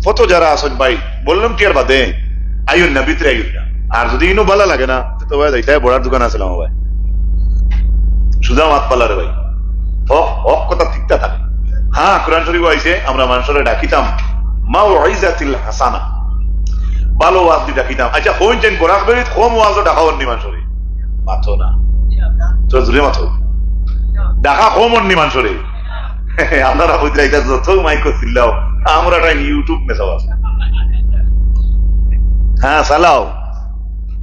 কত যারা আসন ভাই বললাম কি আর বাদে আইন না ভিতরে আইন না। আর যদি ইনো ভালো লাগে না তো ভাই যাইতে বড়ার দোকান আছে আমার ভাই সুজা মাত পালারে ভাই হক কথা ঠিকটা থাকে। হ্যাঁ কোরআন শরীফ আইছে আমরা মানুষের ডাকিতাম মাউইজাতিল হাসানা, ভালো ওয়াজ দি ডাকিতাম। আচ্ছা হইন চেন বরাক বেরিত কম ওয়াজও ডাকা অন্য মানুষরে মাথো না তো জুড়ে মাথো ডাকা কম অন্য মানুষরে। আপনারা হইতে এটা যত মাইক চিল্লাও আমরা ইউটিউব মেসাও আছে হ্যাঁ চালাও,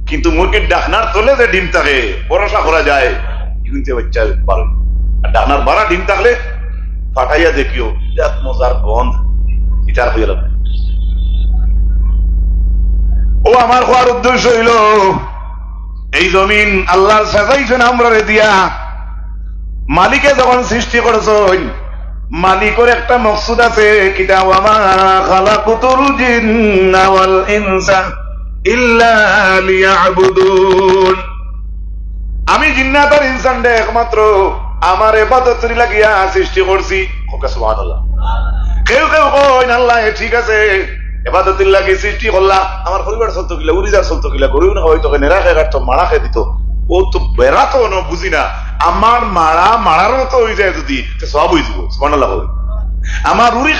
কিন্তু মুরগির ডাকনার তোলে যে ডিম থাকে ভরসা করা যায় কিন্তু বাচ্চা পারো। আর ডাকনার বাড়া ডিম থাকলে ফাটাইয়া দেখিও বিরাট মজার গন্ধ এটার হয়ে যাবে। ও আমার হওয়ার উদ্দেশ্য হইল এই জমিন আল্লাহ সাজাইছেন আমরা রে দিয়া। মালিকে যখন সৃষ্টি করেছেন মালিকের একটা মকসুদ আছে, কিতা ওয়ামা খালাকুতুল জিন্না ওয়াল ইনসা ইল্লা লিয়াবুদুন। আমি জিন্নাত আর ইনসানকে একমাত্র আমার ইবাদতের লাগিয়া সৃষ্টি করছি। সুবহানাল্লাহ। কেউ কেউ কইন আল্লাহ ঠিক আছে ইবাদতের লাগি সৃষ্টি করলা, আমার পরিবার চলতো কিলা, উড়িদার চলতো কিলা, গরু না হয়তো নেরা খেয়ে কাটতো মারা খেয়ে দিত, ও তো বেড়া তো বুঝি না। আমার মারার মতো হয়ে যায় যদি সব হয়ে যাব। সুবহানাল্লাহ। আমার উড়ি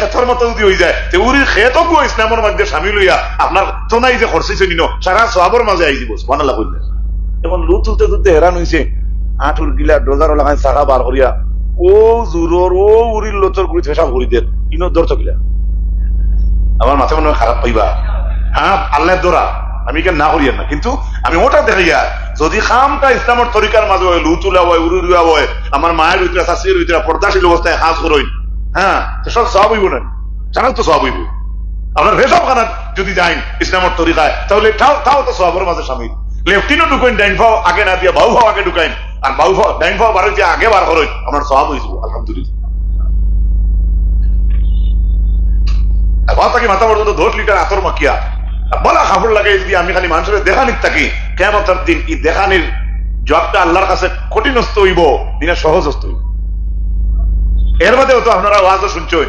খেতর মতো যদি হয়ে যায় উড়ির খেত ইসলামের মধ্যে সামিল হইয়া আপনার তো নাই যে খরচিছে নিন সারা সবের মাঝে আই দিব। সুবহানাল্লাহ কইলে এখন লু তুলতে তুলতে হেরান হয়েছে আঠুর গিলা ডোজার লাগাই চাকা বার করিয়া ও জোরর ও উড়ির লোচর গুড়ি ফেসা ভরি দেন ইনো দরতো গিলা আমার মাথা মনে খারাপ পাইবা। হ্যাঁ আল্লাহ দোরা আমি কেন না করিয়া না, কিন্তু আমি ওটা দেখাইয়া যদি খামটা ইসলামের তরিকার মাঝে হয় লু তুলা হয় উড়ি রুয়া হয় আমার মায়ের ভিতরে শাশুড়ির ভিতরে পর্দাশীল অবস্থায় হাজ করই হ্যাঁ সব সব হইব না জানার তো সব হইব। আপনার ভেসব খানা যদি যাই ইসলামের তরিকায় তাহলে তাও তো সবের মাঝে সামিল। লেফটিনও ঢুকাইন ডাইন ফাও আগে না দিয়া বাউ ফাও আগে ঢুকাইন আর বাউ ফাও ডাইন ফাও বার হইতে আগে বার করেন আমার সব হয়ে যাব আলহামদুলিল্লাহ। মাথা মাথা পর্যন্ত 10 লিটার আতর মাখিয়া বলা কাপড় লাগাই যদি আমি খালি মানুষের দেখানির থাকি কিয়ামতের দিন এই দেখানির জবটা আল্লাহর কাছে কঠিনস্থ হইব দিনা সহজস্থ হইব। এর মধ্যেও তো আপনারা ওয়াজও শুনছেন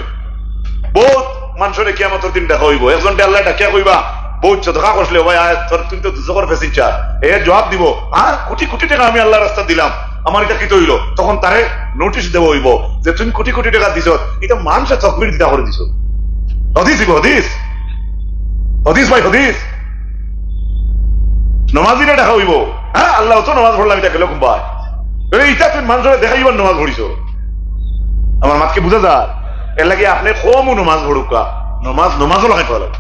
বহুত মানুষের কিয়ামতের দিন দেখা হইব। একজনকে আল্লাহ ডাকিয়া কইবা বহুত চদকা করলে ভাই তুমি তো দুজকর ফেসিনছা এর জবাব দিব হ্যাঁ কোটি কোটি টাকা আমি আল্লাহর রাস্তা দিলাম আমার এটা কি হইল, তখন তারে নোটিশ দেব হইব যে তুমি কোটি কোটি টাকা দিছ এটা মানুষের চকমির দিতা করে দিছ। হদিস দিব হদিস হদিস ভাই হদিস নমাজিরা দেখা হইব হ্যাঁ আল্লাহ তো নমাজ পড়লাম এটা গেল কুম্বাই এইটা তুমি মানুষের দেখাইব নমাজ পড়িছ। আমার মাতকে বুঝা যায় এর লাগে আপনি কম নমাজ পড়ুকা নমাজও লাগাই পাওয়া লাগে।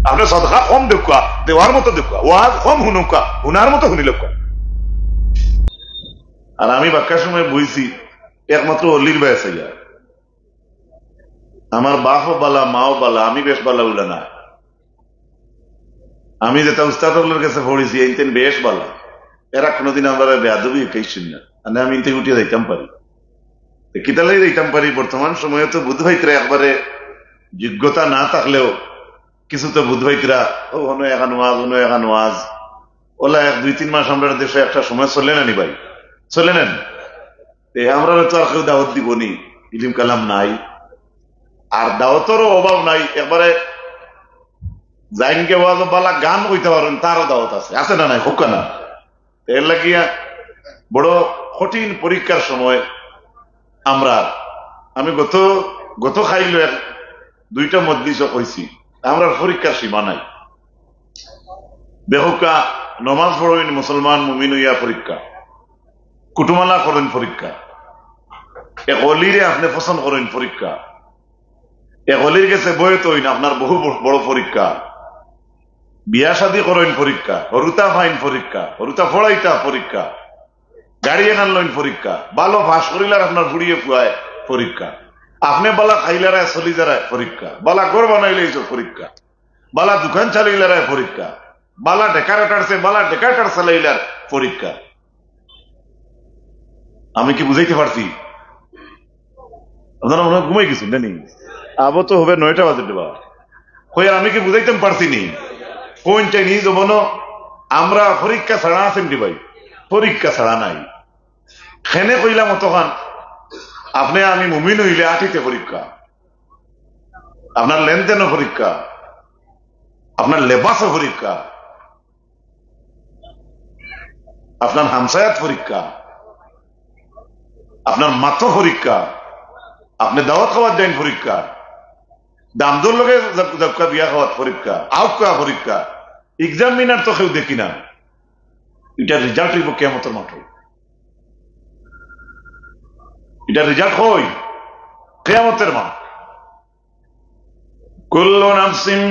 আপনি সদকা কম দেখুয়া দেওয়ার মতো দেখুয়া ওয়াজ কম হুনুকা হুনার মতো শুনি লোক। আর আমি বাক্যার সময় বুঝছি একমাত্র অলির বয়স হইয়া আমার বাপও বালা মাও বালা আমি বেশ বালা উলা না। আমি যেটা উস্তাদের কাছে পড়েছি এইতেন বেশ বালা এরা কোনোদিন আমরা বেয়াদবি কেইছেন না আমি ইনতে উঠিয়ে যাইতাম পারি কিতালাই যাইতাম পারি। বর্তমান সময়ে তো বুধ ভাইতরা একবারে যোগ্যতা না থাকলেও কিছু তো বুধ ভাইতরা হনো এখান ওয়াজ ওলা 1-2-3 মাস আমরা দেশে একটা সময় চলে না নি ভাই চলে নেন আমরা তো আর কেউ দাওয়াত দিব নি ইলিম কালাম নাই আর দাওয়াতেরও অভাব নাই। একবারে জাইনকে ওয়াজ বালা গান কইতে পারেন তারও দাওয়াত আছে না নাই হোক না। এর লাগিয়া বড় কঠিন পরীক্ষার সময় আমি গত খাইল 2টা মজলিস কইছি আমরা পরীক্ষার সীমা নাই। বেহুকা নমাজ পড়েন মুসলমান মুমিন হইয়া পরীক্ষা, কুটুমালা করেন পরীক্ষা, এক অলিরে আপনি পছন্দ করেন পরীক্ষা, এক অলির কাছে বয়ে তৈন আপনার বহু বড় পরীক্ষা, বিয়া শাদী করেন পরীক্ষা, হরুতা ফাইন পরীক্ষা, হরুতা ফড়াইতা পরীক্ষা, গাড়ি এখান লইন পরীক্ষা, ভালো ফাঁস করিলার আপনার ফুড়িয়ে ফুয়ায় পরীক্ষা, আপনি বালা খাইলারায় চলি যারায় পরীক্ষা, বালা ঘর বানাইলে পরীক্ষা, বালা দোকান চালাইলারায় পরীক্ষা, বালা ডেকারেটার চালাইলার পরীক্ষা। আমি কি বুঝাইতে পারছি? আপনারা মনে হয় ঘুমাই গেছেন জানি আবো তো হবে 9টা বাজে দেবা কই আমি কি বুঝাইতাম পারছি নি কোন চাইনি যেমন আমরা পরীক্ষা ছাড়া আছেন কি ভাই পরীক্ষা ছাড়া নাই খেনে কইলাম অতখান আপনি আমি মুমিন হইলে 8তে পরীক্ষা আপনার লেনদেনও পরীক্ষা, আপনার লেবাসও পরীক্ষা, আপনার হামসায়াত পরীক্ষা, আপনার মাত্র পরীক্ষা, আপনি দাওয়াত খাওয়ার দেন পরীক্ষা, দামদুর লোকে বিয়া খাওয়ার পরীক্ষা, আউকা পরীক্ষা, এক্সামিনার তো কেউ দেখি না। এটার রেজাল্ট হইব কিয়ামতের মাঠে। এটার রেজাল্ট হই কিয়ামতের মাঠ। কুল্লু নাফসিন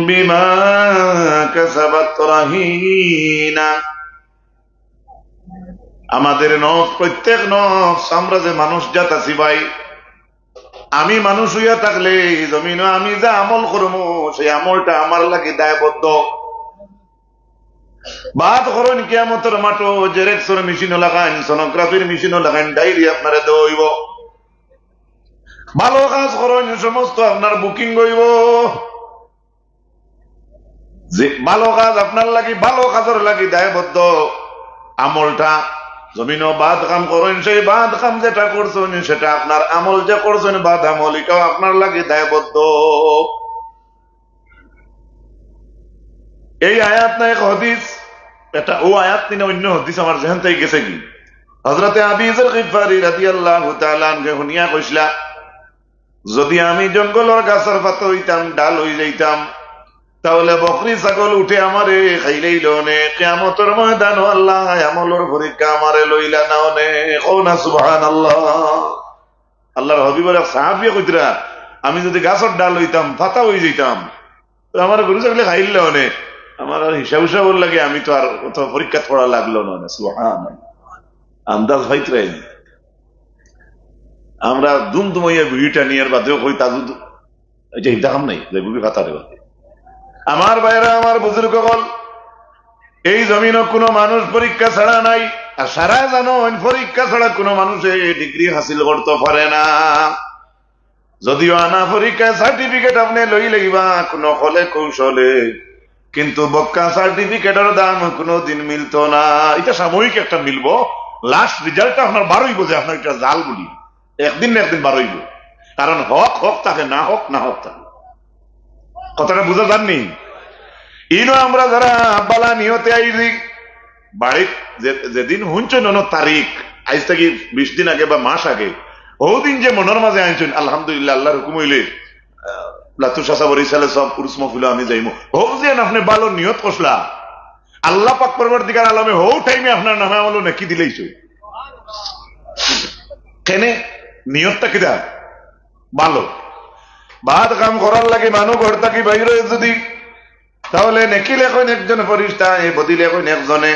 বিমা কাসাবাত রাহিনা। আমাদের নফস, প্রত্যেক নফস, আমরা যে মানুষ জাত আছি ভাই, আমি মানুষ হইয়া থাকলে জমিন আমি যা আমল করবো সেই আমলটা আমার লাগে দায়বদ্ধ। বাদ করেন কিয়ামতের মাঠো, জেরেক্সের মেশিনও লাগাইন, সোনোগ্রাফির মেশিনও লাগাইন, ডায়েরি আপনারা দইব। ভালো কাজ করেন, সমস্ত আপনার বুকিং হইব। যে ভালো কাজ আপনার লাগি, ভালো কাজের লাগি দায়বদ্ধ আমলটা। জমিনও বাদ কাম করেন, সেই বাদ কাম যেটা করছেন সেটা আপনার আমল যে করছেন বাদ আমল, এটাও আপনার লাগি দায়বদ্ধ। এই আয়াত না এক হাদিস, এটা ও আয়াত নিয়ে অন্য হাদিস আমার যেখান থেকে গেছে কি, হযরতে আবু যর গিফারি রাদিয়াল্লাহু তাআলা আনহু শুনিয়া কইসলা, যদি আমি জঙ্গলের গাছের পাতা হইতাম, ডাল হয়ে যাইতাম, তাহলে বকরি ছাগল উঠে আমারে খাইলেই লনে, কিয়ামতের ময়দান আল্লাহ আমলের পরীক্ষা আমারে লইলা না নে। কওনা সুবহানাল্লাহ। আল্লাহর হাবিবের সাহাবী কইতরা, আমি যদি গাছের ডাল হইতাম, পাতা হয়ে যাইতাম, তো আমার গরু ছাগলে খাইলে নে, আমার আর হিসাব হিসাব লাগে, আমি তো আর কোথাও পরীক্ষা পড়া লাগলো না। সুবহানাল্লাহ। আন্দাজ হইতরে আমরা দুমদুমাইয়া ভিড়টা নিয়ে বাদেও কই তাজু এটা হিদাম নাই যে বুবি খাতারে বাদে। আমার ভাইরা, আমার বুজুর্গ বল, এই জমিনও কোনো মানুষ পরীক্ষা ছাড়া নাই। আর সারা জানো পরীক্ষা ছাড়া কোনো মানুষে ডিগ্রি হাসিল করতে পারে না। যদিও আনা পরীক্ষায় সার্টিফিকেট আপনি লই লইবা কোনো হলে কৌশলে, কিন্তু বক্কা সার্টিফিকেটের দাম কোনো দিন মিলতো না। এটা সাময়িক একটা মিলবো, লাস্ট রেজাল্টটা আপনার বারোই বোঝে, আপনার একটা জাল বলি একদিন না একদিন বারোইব। কারণ হক হক থাকে, না হক না হক থাকে। কথাটা বুঝা যাননি? ইনো আমরা যারা বালা নিহতে আইলি বাড়ি, যেদিন শুনছেন অন্য তারিখ, আজ থেকে 20 দিন আগে বা মাস আগে, ওদিন যে মনের মাঝে আনছেন আলহামদুলিল্লাহ, আল্লাহর হুকুম হইলে লাতু শাসাবরি সালে সব পুরুষ মফিল আমি যাইমু, হো যে আপনি ভালো নিয়ত কষলা, আল্লাহ পাক পরবর্তীকার আলমে হো টাইমে আপনার নামে আমলো নাকি দিলেইছ। কেনে নিয়তটা কিনা ভালো, বাদ কাম করার লাগে মানুষ ঘর থাকি বাইরে যদি, তাহলে নেকি লেখন একজন ফরিস্তা, বদি লেখন একজনে।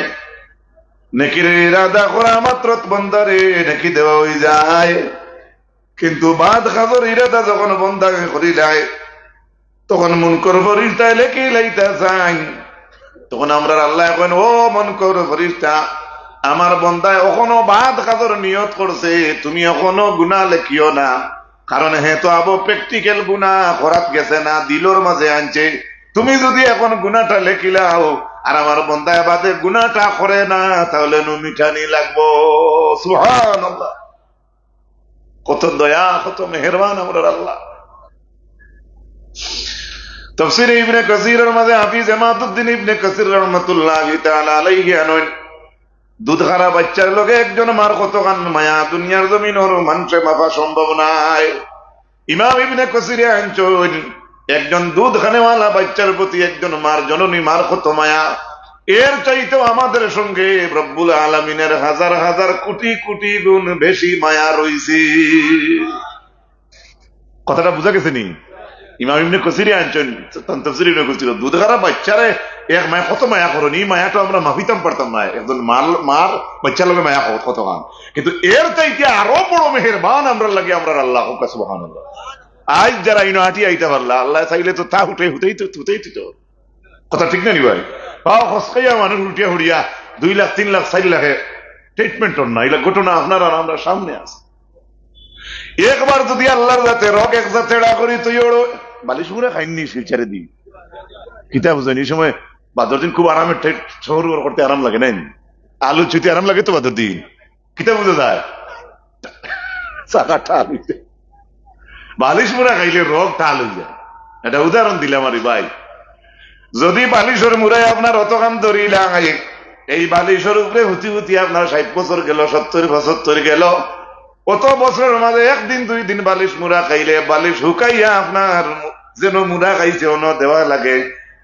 নেকির ইরাদা করা মাত্র বন্দারে নেকি দেওয়া হয়ে যায়, কিন্তু বাদ কাজর ইরাদা যখন বন্দাকে করি যায়, তখন মুনকর ফরিস্তায় লেখি লাইতে চাই। তখন আমরা আল্লাহ এখন, ও মুনকর ফরিস্তা, আমার বন্দায় এখনো বাদ কাজর নিয়ত করছে, তুমি এখনো গুনাহ লেখিও না। কারণ হে তো আবো প্র্যাকটিক্যাল গুনাহ করাত গেছে না, দিলর মাঝে আনছে। তুমি যদি এখন গুনাহটা লেখিলাও আর আমার বন্দায় বাদে গুনাহটা করে না, তাহলে মিঠানি লাগবো। সুবহানাল্লাহ। কত দয়া, কত মেহেরবান আমরার আল্লাহ। তাফসীর ইবনে কাসীরের মাঝে হাফিজ ইমাদউদ্দিন ইবনে কাসীর রাহমাতুল্লাহি তাআলা আলাইহি আনন, দুধ খারা বাচ্চার লোকে একজন মার কতখান মায়া, দুনিয়ার জমিনের মানুষে মাপা সম্ভব নাই। ইমাম ইবনে কাসীরে আনছেন, একজন দুধ খানেওয়ালা বাচ্চার প্রতি একজন মার, জননী মার কত মায়া, এর চাইতেও আমাদের সঙ্গে রব্বুল আলামিনের হাজার হাজার কোটি কোটি গুণ বেশি মায়া রইছে। কথাটা বুঝা গেছে নি? ইমাম ইবনে কাসীরে আনছেন, তাফসীর ইবনে কাসীর, দুধ খারা বাচ্চারে এক মায়া কত মায়া করনি, মায়াটা আমরা মাপিতাম পারতাম না। একজন মার বাচ্চার লোকে মায়া কত গান, কিন্তু এর চাইতে আরো বড় মেহেরবান আমরা লাগে আমরা আল্লাহ। সুবহানাল্লাহ। আজ যারা ইনো হাঁটি আইতে পারলা, আল্লাহ চাইলে তো তা হুতেই তো। কথা ঠিক না নি ভাই? হসকাইয়া মানুষ উঠিয়া হুড়িয়া 2 লাখ 3 লাখ 4 লাখে ট্রিটমেন্ট না, এগুলা ঘটনা আপনারা আমরা সামনে আছে। একবার যদি আল্লাহর যাতে রক এক জাতে করি, তুই ওড়ো বালিশ মুড়ে খাইনি শিলচারে দিই কিতা বুঝেন। এই সময় বাদর দিন খুব আরামের শহর করতে আরাম লাগে নাই, আলু ছুটি আরাম লাগে তো বাদর দিন, কিতা বুঝে যায় চাকাটা আলুতে। বালিশ মুড়া খাইলে রোগ টাল হয়ে যায়। এটা উদাহরণ দিলাম আরে ভাই। যদি বালিশের মুড়ায় আপনার অত কাম ধরিলা এই বালিশের উপরে হুতি হুতি আপনার 60 বছর গেল, 70-75 গেল, কত বছরের মাঝে একদিন 2 দিন বালিশ মুড়া খাইলে বালিশ হুকাইয়া আপনার যেন মুড়া খাইছে অন্য দেওয়া লাগে।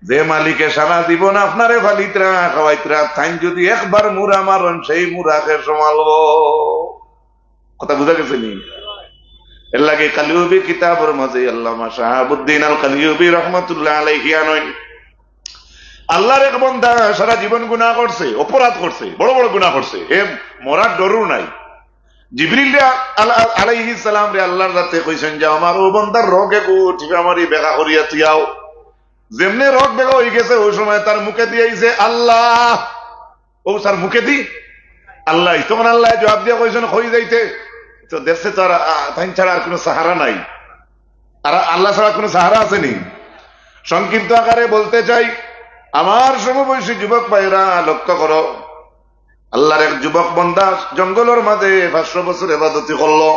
যে মালিকে সারা জীবন আপনারে ফালিতরা খাওয়াইতরা তাই যদি একবার মুড়া মারন সেই মুড়াকে সমালব। কথা বুঝা গেছে নি? এর লাগে কালিউবি কিতাবের মাঝে আল্লামা শাহাবুদ্দিন আল কালিউবি রহমাতুল্লাহ আলাইহি আনয়ন আল্লাহর এক বান্দা সারা জীবন গুনাহ করছে, অপরাধ করছে, বড় বড় গুনাহ করছে, এ মরার ডরও নাই। জিবরিল আলাইহিস সালাম রে আল্লাহর রাতে কইছেন যে আমার ও বান্দার রোগে ঠিক আমারই বেগা করিয়া তুইয়াও। যেমনে রোগ বেগা হয়ে গেছে ওই সময় তার মুখে দিয়েছে আল্লাহ, ও তার মুখে দি আল্লাহ। তখন আল্লাহ জবাব দিয়া কইছেন হই যাইতে। তো দেখছে তো তাই ছাড়া আর কোন সাহারা নাই, আর আল্লাহ ছাড়া কোন সাহারা আসেনি। সংক্ষিপ্ত আকারে বলতে চাই, আমার সমবয়সী যুবক ভাইরা লক্ষ্য করো, আল্লাহর এক যুবক বান্দা জঙ্গলের মাঝে 500 বছর ইবাদতি করলো।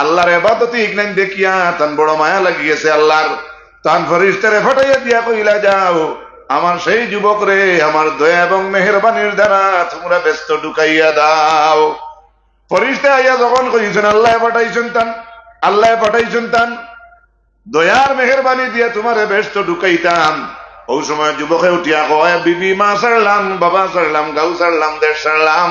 আল্লাহর ইবাদতি ইগনাইন দেখিয়া তার বড় মায়া লাগিয়েছে আল্লাহর। তার ফেরেশতারে ফাটাইয়া দিয়া কইলা যাও আমার সেই যুবক রে আমার দয়া এবং মেহেরবানির দ্বারা তোমরা ব্যস্ত ঢুকাইয়া দাও। ফেরেশতা আইয়া যখন কইছেন আল্লাহ পাঠাইছেন তান দয়ার মেহেরবানি দিয়া তোমারে ব্যস্ত ঢুকাইতাম। ওই সময় যুবকে উঠিয়া কয় বিবি মা ছাড়লাম, বাবা ছাড়লাম, গাঁও ছাড়লাম, দেশ ছাড়লাম,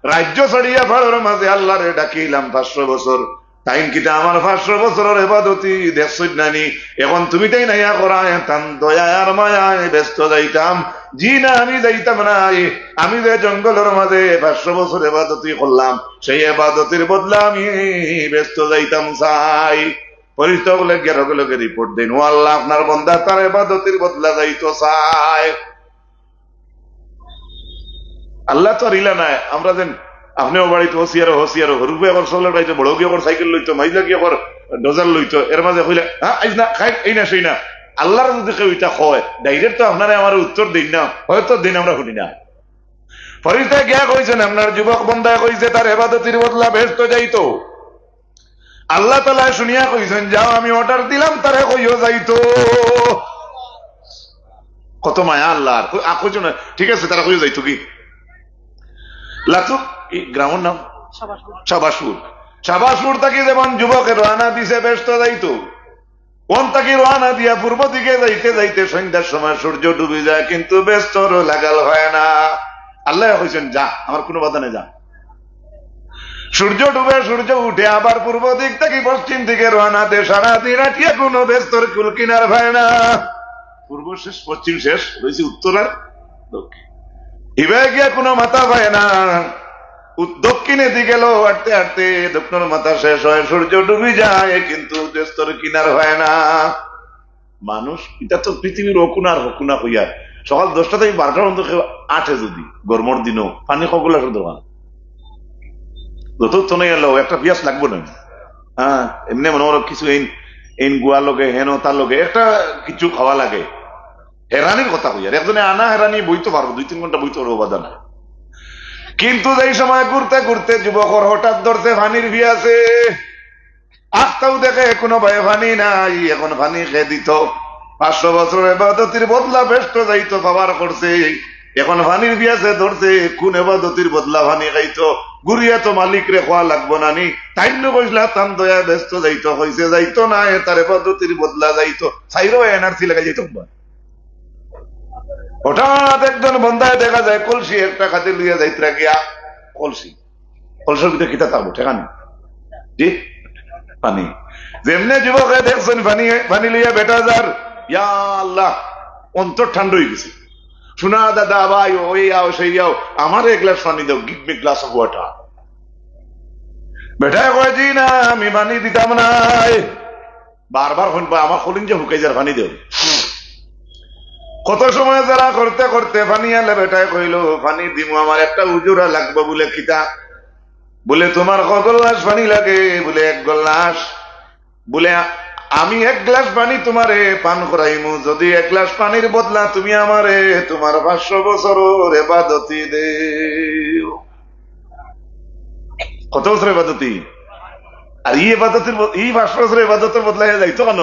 রাজ্য ছাড়িয়া ফাড়ের মাঝে আল্লাহরে ডাকিলাম 500 বছর। তাই কিটা আমার 500 বছরের ইবাদতি দেখছই নানি, এখন তুমি তাই নাইয়া করায় তান দয়ার মায়ায় ব্যস্ত যাইতাম। জি না, আমি যাইতাম না। আমি যে জঙ্গলের মাঝে 500 বছর ইবাদতি করলাম সেই ইবাদতির বদলা আমি ব্যস্ত যাইতাম চাই। ফেরেশতা বলে গেরগলকে রিপোর্ট দেন, ও আল্লাহ আপনার বান্দা তার ইবাদতের বদলা যাইতো চায়। আল্লাহ তো রিলা নাই আমরা যেন আপনিও বাড়িতে হসিয়ারো হরুপে এখন চলের বাড়িতে বড় গিয়ে সাইকেল লইতো, মাইজলা গিয়ে ডজার লইতো, এর মাঝে কইলে হ্যাঁ আইজ না খাই এই না সেই না। আল্লাহর যদি কেউ এটা হয় ডাইরেক্ট তো আপনারা আমার উত্তর দিন না, হয়তো দিন আমরা শুনি না। ফেরেশতা গিয়া কইছেন আপনার যুবক বান্দা কইছে তার ইবাদতের বদলা ব্যস্ত যাইতো। আল্লাহ তাআলা শুনিয়া কইছেন যাও আমি অর্ডার দিলাম তারে কইও যাইতো। কত মায়া আল্লাহর। কইছো না ঠিক আছে তারা কইও যাইতো কি লাতু গ্রামের নাম শাবাসপুর থাকি যেমন যুবকের রওনা দিছে ব্যস্ত যাইতো, কোন থাকি রওনা দিয়া পূর্ব দিকে যাইতে যাইতে সন্ধ্যার সময় সূর্য ডুবে যায় কিন্তু ব্যস্ত লাগাল হয় না। আল্লাহ কইছেন যা আমার কোনো বাধা নেই, যা। সূর্য ডুবে সূর্য উঠে আবার পূর্ব দিক থেকে পশ্চিম দিকে রওনা দে, সারাদিন আটিয়া কোনো ব্যস্তর কুল কিনার হয় না। পূর্ব শেষ পশ্চিম শেষ রয়েছে উত্তর আর দক্ষিণ, ইবে গিয়া কোনো মাথা পায় না। দক্ষিণে দিকে গেল হাঁটতে হাঁটতে দক্ষিণের মাথা শেষ হয়, সূর্য ডুবে যায় কিন্তু ব্যস্তর কিনার হয় না। মানুষ এটা তো পৃথিবীর হকুনার হকুনা হইয়া সকাল 10টা থেকে 12টার মধ্যে কেউ আঠে যদি গরমর দিনও পানি সকল আসে দোকান যত নেই এলো একটা পিয়াস লাগবো না। হ্যাঁ এমনি মনে হলো কিছু এই গুয়া লোকে হেন তার লোকে একটা কিছু খাওয়া লাগে। হেরানির কথা হইয়ার একজনে আনা হেরানি বইতে পারবো, 2-3 ঘন্টা বইতে পারবো বাধা নাই। কিন্তু এই সময় ঘুরতে ঘুরতে যুবকর হঠাৎ ধরতে পানির ভিয়াছে, আস্তাও দেখে কোনো ভাই পানি নাই, এখন পানি খেয়ে দিত। 500 বছরের ইবাদতির বদলা ব্যস্ত যাইতো পাওয়ার করছে, এখন পানির ভিয়াছে ধরছে কোন ইবাদতির বদলা পানি খাইতো। গুরিয়া তো মালিক রে খোয়া লাগবো না নি, তাই কইসলা তান দয়া ব্যস্ত যাইতো, হয়েছে যাইতো না তার ইবাদতির বদলা যাইতো, চাইরো এনার্জি লাগাই যাইতো। হঠাৎ একজন বন্ধায় দেখা যায় কলসি একটা খাতে লইয়া যাইতরা গিয়া, কলসির ভিতরে কিতা থাকবো ঠেকানি জি পানি। যেমনে যুবকে দেখছেন পানি লইয়া বেটা যার ইয়া আল্লাহ অন্তর ঠান্ডা হয়ে গেছে। শোনা দাদা ভাই ওই আও সেই আও আমার এক গ্লাস পানি দাও, give me glass of water. বেটায় কয় জি না আমি পানি দিতাম না, বারবার শুনবো আমার কলিং যে হুকাই যার পানি দেও। কত সময় যারা করতে করতে পানি আলে বেটায় কইল পানি দিমু আমার একটা উজুরা লাগবো। বলে কিতা? বলে তোমার কত গ্লাস পানি লাগে? বলে 1 গ্লাস। বলে আমি 1 গ্লাস পানি তোমারে পান করাইমু যদি 1 গ্লাস পানির বদলা তুমি আমারে তোমার 500 বছরের ইবাদতি দেও। কত বছর ইবাদতি? আর এই ইবাদতের এই 5 বছরের ইবাদতের বদলাই যাইতো কেন?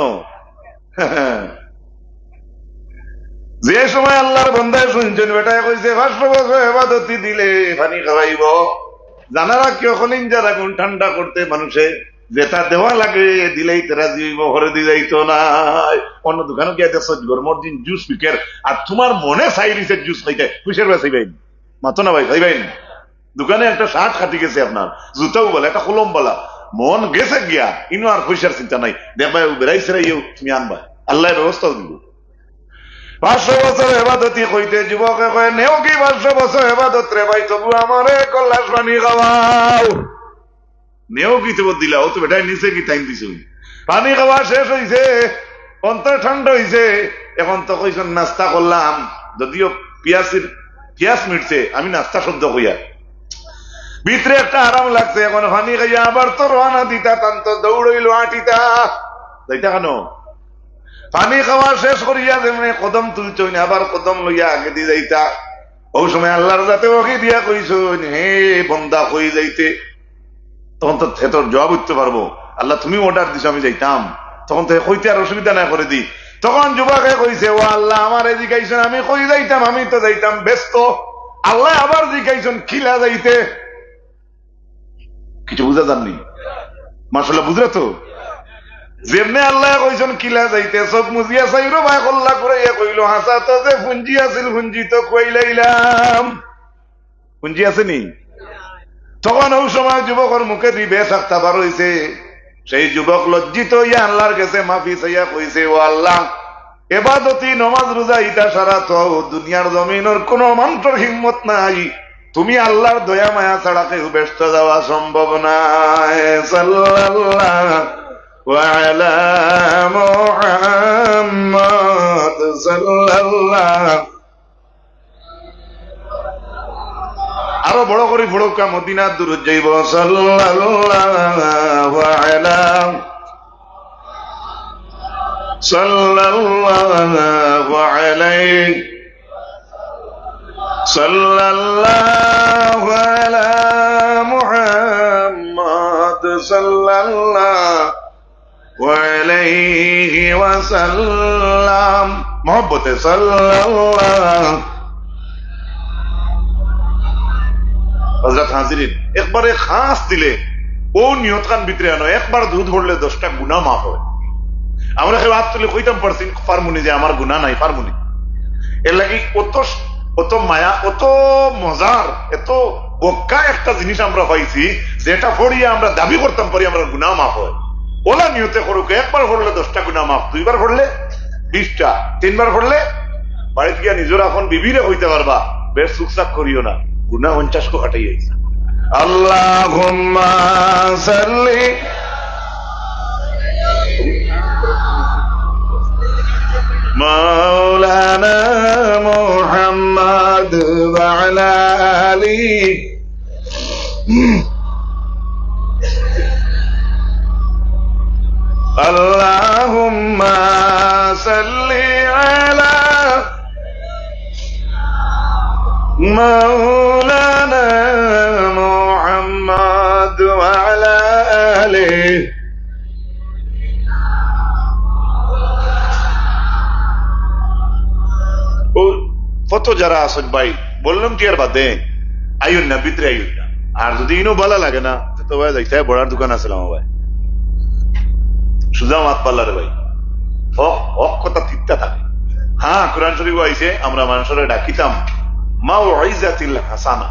যে সময় আল্লাহর বান্দায় শুনছেন বেটায় কইছে 500 বছর ইবাদতি দিলে পানি খাওয়াইব, জানারা কেউ হলেন যারা কোন ঠান্ডা করতে মানুষে যেটা দেওয়া লাগে দিলেই তেরা দিব, ঘরে দিয়ে যাইতো না। অন্য দোকানে গিয়ে দেখছ গরমের দিন জুস বিকের, আর তোমার মনে চাই দিছে জুস খাইতে, খুশের বেশি ভাই মাতো না ভাই, ভাই ভাই দোকানে একটা শার্ট খাটি গেছে আপনার, জুতাও বলে একটা কলম বলা, মন গেছে গিয়া ইনো আর খুশার চিন্তা নাই, দেখবা বেড়াইছে তুমি আনবা, আল্লাহ ব্যবস্থা দিব। 500 বছর এবাদতি কইতে যুবকে কয় নেও কি 500 বছর এবাদত রে ভাই, তবু আমারে কল্লাস পানি খাওয়াও। নেও কি তবু দিলা, ও তো বেটাই নিচে কি টাইম দিছ, পানি খাওয়া শেষ হইছে, অন্তর ঠান্ডা হইছে, এখন তো কইছেন নাস্তা করলাম, যদিও পিয়াস মিটছে, আমি নাস্তা শব্দ কইয়া ভিতরে একটা আরাম লাগছে, এখন পানি খাইয়া আবার তো রওনা দিতা, তান তো দৌড়ইল আটিতা যাইতা কেন? পানি খাওয়া শেষ করিয়া যেমনি কদম তুলছই না, আবার কদম লইয়া আগে দিয়ে যাইতা। ওই সময় আল্লাহর যাতে ওকে দিয়া কইছইন হে বন্দা কই যাইতে, তখন তো তোর জবাব উঠতে পারবো, আল্লাহ তুমি অর্ডার দিছো আমি যাইতাম, তখন তো কইতে আর অসুবিধা না করে দি। তখন যুবকে কইছে ও আল্লাহ আমার জিজ্ঞাসন আমি কই যাইতাম, আমি তো যাইতাম ব্যস্ত, আল্লাহ আবার জিজ্ঞাসন খিলা যাইতে, কিছু বুঝা যাননি মাশাআল্লাহ, বুঝলে তো যেমনে আল্লাহ কইছেন কিলা যাইতে, চোখ মুজিয়া চাইরো ভাই কল্লা করে কইল হাসা তো যে পুঞ্জি আছিল পুঞ্জি তো কইলাইলাম, পুঞ্জি আছে নি? তখন ওই সময় যুবকের মুখে দিবে থাকতে পার হইছে, সেই যুবক লজ্জিত ইয়া আল্লাহর কাছে মাফি চাইয়া কইছে ও আল্লাহ এবাদতি নমাজ রোজা ইটা সারা তো দুনিয়ার জমিনের কোন মানুষের হিম্মত নাই, তুমি আল্লাহর দয়া মায়া ছাড়া কেউ ব্যস্ত যাওয়া সম্ভব নাই। সাল্লাল্লাহু আলা মুহাম্মদ সাল্লাল্লাহু, আরো বড় করে পড়ুকা মদিনার দুরূদ যাইব, সাল্লাল্লাহু আলা সাল্লাল্লাহু আলাইহি সাল্লাল্লাহু আলা মুহাম্মদ সাল্লাল্লাহু আলাইহি ওয়াসাল্লাম, মহব্বতে সাল্লাল্লাহু। হযরত হাজিরিন একবারে খাস দিলে ও নিয়ত খান ভিতরে আনো, একবার দুধ পড়লে 10টা গুনাহ মাফ হয়। আমরা কেউ হাত তুলে কইতাম পারছি পারমুনি যে আমার গুনাহ নাই, পারমুনি। এর লাগি অত মায়া, অত মজার, এত বক্কা একটা জিনিস আমরা পাইছি, যেটা পড়িয়া আমরা দাবি করতাম পারি আমরা গুনাহ মাফ হয়। ওলা নিয়তে করুক, একবার পড়লে 10টা গুনাহ মাফ, 2বার পড়লে 20টা, 3বার পড়লে বাড়িতে গিয়া নিজের এখন বিবিরে হইতে পারবা, বেশ সুকসাক করিও না, গুনাহ 50 কো কাটাই যাইছে। আল্লাহুম্মা সাল্লি মাওলানা মুহাম্মদ ওয়া আলা আলিহি আল্লাহুম্মা সাল্লি আলা মাওলানা মুহাম্মদ ওয়া আলা আলিহি। কত যারা আসেন ভাই বললাম কি আর বাদে আইন না, ভিতরে আইন না, আর যদি ইনো ভালো লাগে না তো ভাই যাইতে বড়ার দোকান আসলাম ভাই, সুজা মাত পাল্লারে ভাই কথা ঠিকটা থাকে। হ্যাঁ কোরআন শরীফ আইছে, আমরা মানুষের ডাকিতাম মাউইজাতিল হাসানা,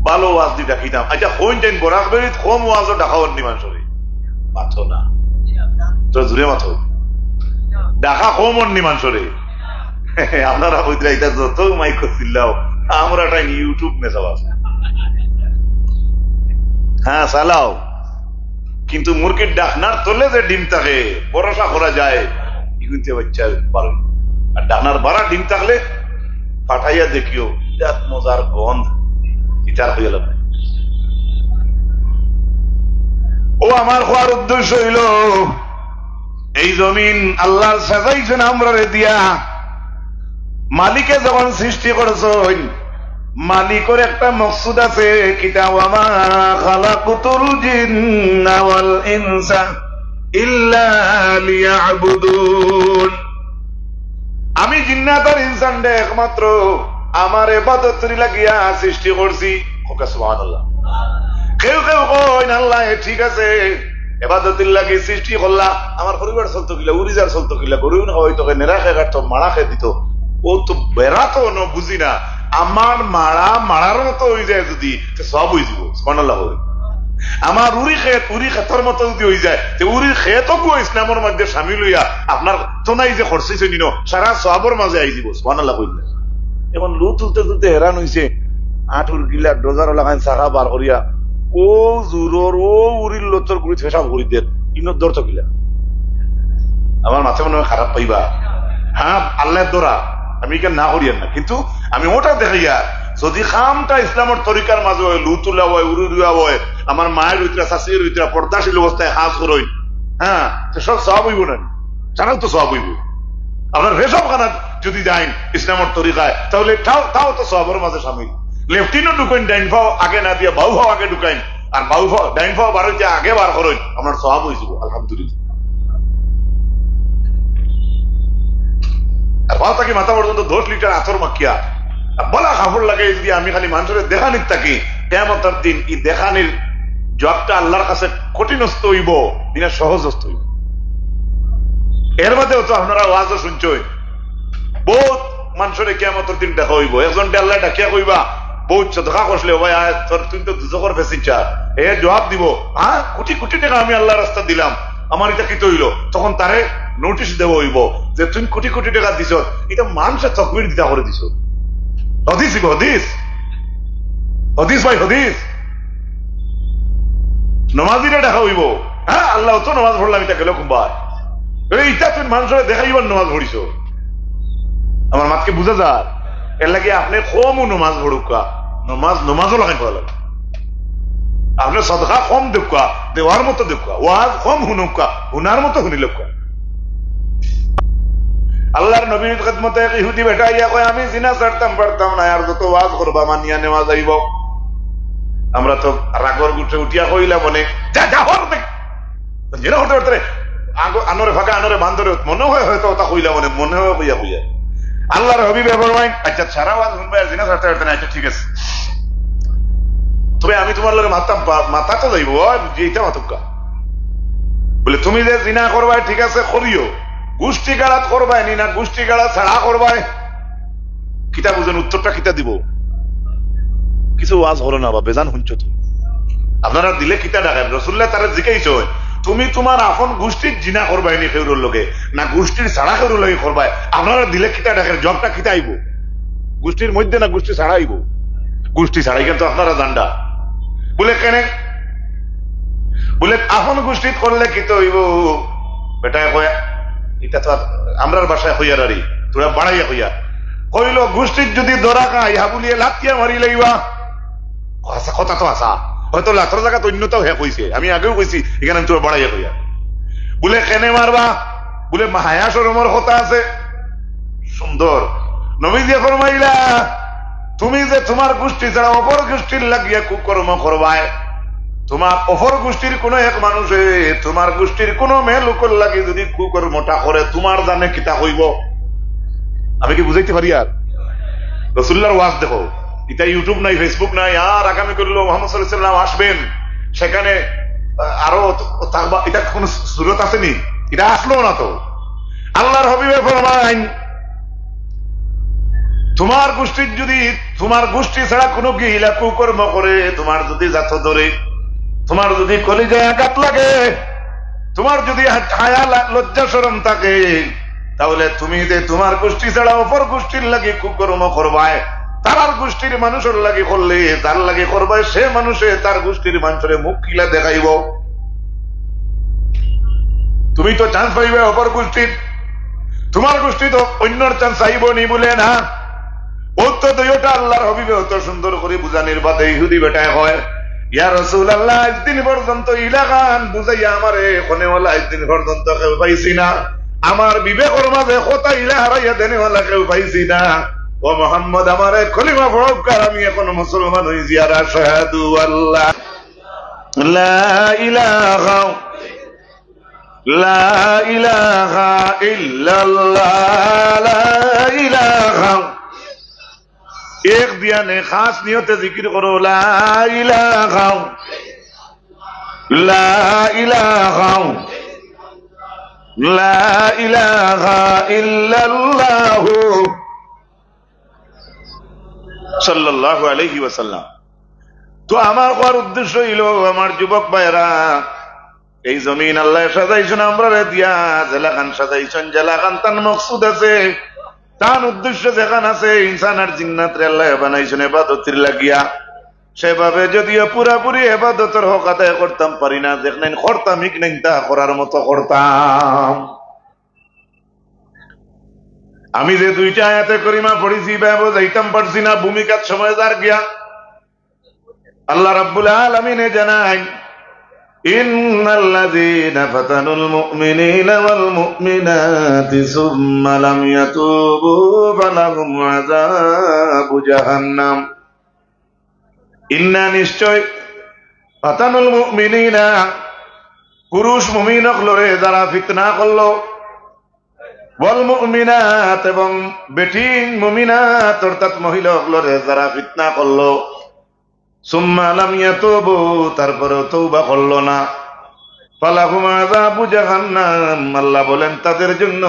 ভালো ওয়াজ দি ডাকিতাম। আচ্ছা কোন টাইম বরাক বেরিত কম ওয়াজও ডাকাওনি মানুষরে, মাথো না তো জুড়ে মাথো, ডাকা কম অন্যি মানুষরে। আপনারা বইতে এটা যত মাইক চিল্লাও, আমরা টাইম ইউটিউব মেসাব আছে, হ্যাঁ চালাও, কিন্তু মুরগির ডাকনার তোলে যে ডিম থাকে ভরসা করা যায় কিন্তু বাচ্চা পারো, আর ডাকনার বাড়া ডিম থাকলে পাঠাইয়া দেখিও বিরাট মজার গন্ধ, ইটার হয়ে গেল। ও আমার হওয়ার উদ্দেশ্য হইল এই জমিন আল্লাহর সাজাইছেন আমরা রে দিয়া, মালিকে যখন সৃষ্টি করেছেন মালিকের একটা মকসুদ আছে, কিতা ওয়ামা খালাকুতুল জিন্না ওয়াল ইনসা ইল্লা লিয়াবুদুন। আমি জিন্নাত আর ইনসানকে একমাত্র আমার ইবাদতের লাগিয়া সৃষ্টি করছি। সুবহানাল্লাহ। কেউ কেউ কয় আল্লাহ ঠিক আছে ইবাদতের লাগি সৃষ্টি করলা, আমার পরিবার চলতো কিলা, উড়িজার চলতো কিলা, গরু হয়তো নেড়া খেয়ে কাটতো, মারা খেয়ে দিত, ও তো বেড়াতো ন বুঝি না, আমার মারার মতো হয়ে যায় যদি সব হয়ে যাব। সুবহানাল্লাহ। আমার উড়ি খেতর মতো যদি হয়ে যায়, উড়ির খেতও ইসলামের মধ্যে সামিল হইয়া আপনার তো নাই যে খরচিছে নিন সারা সবর মাঝে আই দিব। সুবহানাল্লাহ কইলেন। এখন লু তুলতে তুলতে হেরান হইছে, আঠুর গিলা ডোজার লাগান শাখা বার করিয়া ও জোরর ও উড়ির লোচর গুড়ি ফেসাব করি দেন ইনত দর কিলা। আমার মাথা মনে হয় খারাপ পাইবা। হ্যাঁ আল্লাহ দোরা আমি কেন না করিয়ান না, কিন্তু আমি ওটা দেখাইয়া যদি খামটা ইসলামের তরিকার মাঝে হয়, লুতুলা হয়, উড়ুয়া হয়, আমার মায়ের ভিতরে শাশুড়ির ভিতরে পর্দাশীল অবস্থায় হাজ করই, হ্যাঁ সব সব হইব না, জানাও তো সব হইব। আপনার রেশব খানা যদি যাইন ইসলামের তরিকায় তাহলে তাও তো সবের মাঝে সামিল। লেফটিনও ঢুকাইন ডাইন ফাও আগে না দিয়ে বাউ ফাও আগে ঢুকাইন, আর বাউ ফাও ডাইন ফাও বার হইতে আগে বার করেন, আপনার সব হয়ে যাব আলহামদুলিল্লাহ। আর ভাও থাকি মাথা পর্যন্ত 10 লিটার আতর মাখিয়া বলা কাপড় লাগে যদি আমি খালি মানুষের দেখানির থাকি, কিয়ামতের দিন এই দেখানির জবটা আল্লাহর কাছে কঠিনস্থ হইব দিনা সহজস্থ হইব। এর মধ্যে তো আপনারা ওয়াজও শুনছই, বহুত মানুষের কিয়ামতের দিন দেখা হইব। একজন আল্লাহ ডাকিয়া কইবা বহুত সদকা করলে ভাই তোর তুই তো দুজকর ফেসিছা, এ জবাব দিব হ্যাঁ কোটি কোটি টাকা আমি আল্লাহ রাস্তা দিলাম, আমার এটা কি তৈল, তখন তারে নোটিশ দেব হইব যে তুমি কোটি কোটি টাকা দিছ, এটা মানুষের তকবির দিতা করে দিছ। হদিস হদিস হদিস ভাই হদিস, নমাজিরা দেখা হইব। হ্যাঁ আল্লাহ তো নমাজ পড়লাম এটা গেল কুম্বাই, এইটা তুমি মানুষের দেখাইবার নমাজ পড়িস। আমার মাতকে বুঝা যায় এর লাগে আপনি কমও নমাজ পড়ুকা, নমাজও লাগাই পড়া লাগে, আপনি সদকা কম দেখুকা, দেওয়ার মতো দেখুকা, ওয়াজ কম হুনুকা, হুনার মতো শুনিল। আল্লাহর নবীর খেদমতে ইহুদি বেটা ইয়া কয় আমি জিনা ছাড়তাম পারতাম না, আর যত ওয়াজ করবা মানিয়া নেওয়া যাইব। আমরা তো রাগর গুঠে উঠিয়া কইলা মনে জিনা হতে হতে আনরে ফাঁকা আনরে বান্ধরে মনে হয় হয়তো ওটা কইলা মনে মনে হয় কইয়া কইয়া আল্লাহর হাবিবে ফরমায় আচ্ছা সারা ওয়াজ শুনবে আর জিনা ছাড়তে পারতে না, আচ্ছা ঠিক আছে, তবে আমি তোমার লগে মারতাম মাথা তো যাইব যেটা মাতুকা বলে তুমি যে জিনা করবাই ঠিক আছে করিও, গোষ্ঠী গাড়াত করবাই নি না গোষ্ঠী গাড়া ছাড়া করবাই, কিতা বুঝেন উত্তরটা কিতা দিব? কিছু ওয়াজ হলো না বা বেজান শুনছ তো আপনারা দিলে কিতা ডাকেন? রসুল্লাহ তারা জিজ্ঞাইছ তুমি তোমার আপন গোষ্ঠীর জিনা করবাই নি কেউর লগে না গোষ্ঠীর ছাড়া কেউর লগে করবাই, আপনারা দিলে কিতা ডাকেন? জবটা কিতা আইব? গোষ্ঠীর মধ্যে না গোষ্ঠী ছাড়া আইব? গোষ্ঠী ছাড়াই কিন্তু আপনারা জান্ডা বলে কেন বলে আপন গোষ্ঠী করলে কিতা হইব বেটা কয় এটা তো আমরার বাসায় হইয়ার আরি তোরা বাড়াইয়া হইয়া কইল গোষ্ঠীর যদি দরা খাই ইহা বলিয়ে লাতিয়া মারি লাগবা, কথা তো আসা হয়তো লাথর জায়গা অন্যটাও হে কইছে, আমি আগেও কইছি এখানে তোরা বাড়াইয়া হইয়া বলে কেনে মারবা বলে হায়া শরমের কথা আছে। সুন্দর নবীজি ফরমাইলা তুমি যে তোমার গোষ্ঠী ছাড়া অপর গোষ্ঠীর লাগিয়া কুকর্ম করবায়, তোমার অপর গোষ্ঠীর কোন এক মানুষে তোমার গোষ্ঠীর কোন মেয়ে লোকের লাগে যদি কুকর্মটা করে তোমার জানে কিতা হইব? আমি কি বুঝাইতে পারি? আর রাসূলুল্লাহর ওয়াজ দেখো, এটা ইউটিউব নাই ফেসবুক নাই, আর আগামী করলো মুহাম্মদ সাল্লাল্লাহু আলাইহি ওয়াসাল্লাম আসবেন সেখানে আরো থাকবা, এটা কোন সুরত আসেনি, এটা আসলো না তো। আল্লাহর হাবিবে ফরমায় তোমার গোষ্ঠীর যদি তোমার গোষ্ঠী ছাড়া কোনো গিলা কুকর্ম করে, তোমার যদি জাত ধরে, তোমার যদি কলিজায় আঘাত লাগে, তোমার যদি হায়া লজ্জা শরম থাকে, তাহলে তুমি যে তোমার গোষ্ঠী ছাড়া অপর গোষ্ঠীর লাগে কুকর্ম করবায়, তার গোষ্ঠীর মানুষের লাগে করলে যার লাগে করবায় সে মানুষে তার গোষ্ঠীর মানুষের মুখ কিলা দেখাইব। তুমি তো চান্স পাইবে অপর গোষ্ঠীর, তোমার গোষ্ঠী তো অন্যর চান্স চাইব নি বলে না। ও তো দুইটা আল্লাহর হাবিবে অত সুন্দর করে বুঝানির বাদে ইহুদি বেটায় হয় ইয়া রাসূলুল্লাহ একদিন পর্যন্ত ইলাকান বুঝাইয়া আমারে কোনে ওলা একদিন পর্যন্ত কেউ পাইছি না, আমার বিবেকের মাঝে কথা ইলা হারাইয়া দেনে ওলা কেউ পাইছি না। ও মোহাম্মদ আমারে খলিফা ফরকার, আমি এখন মুসলমান হই জিয়ারা শাহাদু আল্লাহ লা ইলাহা লা ইলাহা ইল্লাল্লাহ লা ইলাহা এক দিয়ানে খাস নিয়তে জিকির করো লা ইলাহা লা ইলাহা লা ইলাহা ইল্লাল্লাহ সাল্লাল্লাহু আলাইহি ওয়াসাল্লাম। তো আমার কোয়ার উদ্দেশ্য হইল আমার যুবক ভাইরা, এই জমিন আল্লাহ সাজাইছেন আমরা রে দিয়া, জেলাখান সাজাইছেন, জেলাখান তার মকসুদ আছে, তার উদ্দেশ্য যেখান আছে। ইনসান আর জিন্নাত রে আল্লাহ বানাইছেন ইবাদতের লাগিয়া। সেভাবে যদিও পুরাপুরি ইবাদতের হক আদায় করতাম পারি না, দেখলেন করতাম ইক নাই তা করার মতো করতাম। আমি যে দুইটা আয়াতে করিমা পড়েছি ব্যবহার যাইতাম পারছি না, ভূমিকার সময় যার গিয়া আল্লাহ রাব্বুল আলামিনে জানাই ইন্নাল্লাযীনা ফাতানুল মুমিনিনা ওয়াল মুমিনাতি সুম্মা লাম ইয়াতুবু ফালাহুম আযাবু জাহান্নাম। ইন্না নিশ্চয় ফাতানুল মুমিনিনা পুরুষ মুমিনক লরে যারা ফিতনা করলো, ওয়াল মুমিনাত এবং বেটিং মুমিনাত অর্থাৎ মহিলা লরে যারা ফিতনা করলো, সুম্মা লাম ইয়াতুবু তারপরেও তওবা করলো না, ফালাহুম আযাবু জাহান্নাম আল্লাহ বলেন তাদের জন্য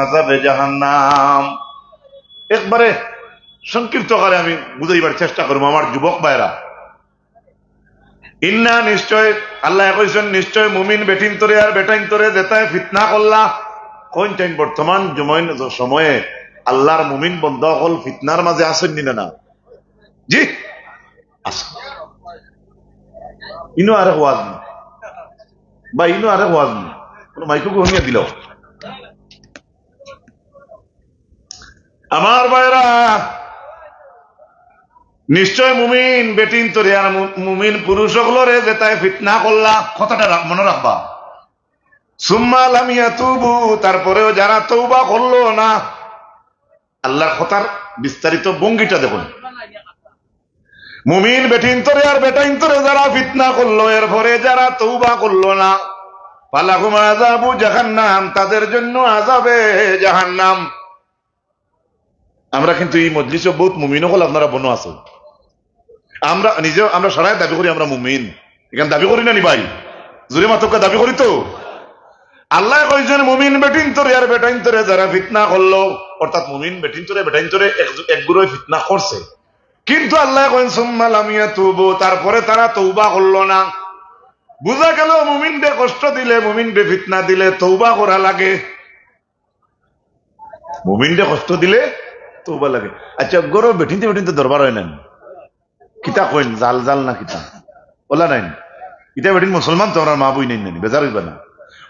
আযাবে জাহান্নাম। একবারে সংক্ষিপ্ত করে আমি বুঝাইবার চেষ্টা করব আমার যুবক ভাইরা। ইন্না নিশ্চয় আল্লাহ কইছেন নিশ্চয় মুমিন বেটিন তোরে আর বেটাইন তোরে যেটায় ফিতনা করলা। কোন টাইম বর্তমান সময়ে আল্লাহর মুমিন বন্ধা হল ফিতনার মাঝে আসেন না? জি ইনো আরেক ওয়াজ বা ইনো আরেক ওয়াজ কোন মাইকো ঘুমিয়ে দিল। আমার ভাইরা নিশ্চয় মুমিন বেটিন তোরে আর মুমিন পুরুষ হলরে যেটায় ফিতনা করলা, কথাটা মনে রাখবা। সুম্মা লাম ইয়াতুবু তারপরেও যারা তওবা করলো না, আল্লাহর কথার বিস্তারিত ভঙ্গিটা দেখুন। মুমিন বেটিন তোরে আর বেটাইন তোরে যারা ফিতনা করলো, এরপরে যারা তওবা করলো না, ফালাহুম আযাবু জাহান্নাম তাদের জন্য আযাবে জাহান্নাম। আমরা কিন্তু এই মজলিসে বহুত মুমিন হল আপনারা বনো আছেন, আমরা নিজেও আমরা সবাই দাবি করি আমরা মুমিন, এখানে দাবি করি না নি ভাই? জোরে মাতকা দাবি করি তো। আল্লাহ কইছেন মুমিন বেটিন তোরে আর বেটাইন তোরে যারা ফিতনা করলো, অর্থাৎ মুমিন বেটিন তোরে বেটাইন তোরে একগুলোই ফিতনা করছে, কিন্তু আল্লাহ কইছেন সুম্মা লাম ইয়াতুবু তারপরে তারা তওবা করলো না। বুঝা গেল মুমিনকে কষ্ট দিলে, মুমিনকে ফিতনা দিলে তওবা করা লাগে, মুমিনকে কষ্ট দিলে তওবা লাগে। আচ্ছা গরো বেটিনতে বেটিনতে দরবার হয় না কিতা কইন জাল জাল না কিতা ওলা নাই? ইটা বেটিন মুসলমান তো আমরা মা বই নাই নানি বেজার হইবা না।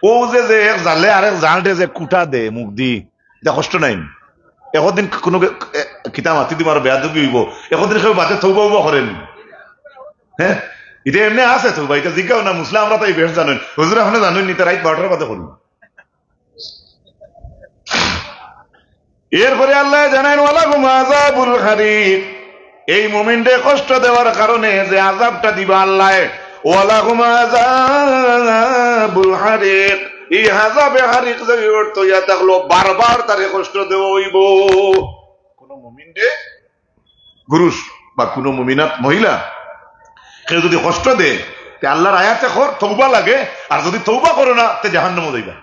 ও যে এক জালে আরেক জালটে যে কুটা দে মুখ দি, এটা কষ্ট নাই। একদিন কোনো কিতা মাতি দিব আর বেয়াদবি হইব, একদিন কেউ বাদে তওবা উবা করেন। হ্যাঁ এটা এমনি আছে তো ভাই, এটা জিজ্ঞাও না মুসলিম আমরা তাই বেশ জানেন, হুজুর এখন জানেন নি রাইট 12টার বাদে করুন। এরপরে আল্লাহ জানেন ওয়ালাকুম আযাবুল হারিক, এই মুমিনদের কষ্ট দেওয়ার কারণে যে আযাবটা দিবা আল্লাহ, ওয়ালাকুম আযাবুল হারিক, এই আযাবে হারিক যদি অর্থ ইয়া থাকলো বারবার তারে কষ্ট দেওয়া হইব। কোন মুমিনকে পুরুষ বা কোন মুমিনাত মহিলা কেউ যদি কষ্ট দেয় তে আল্লাহর আয়াতে তওবা লাগে, আর যদি তওবা করো না তে জাহান্নামে যাইবা,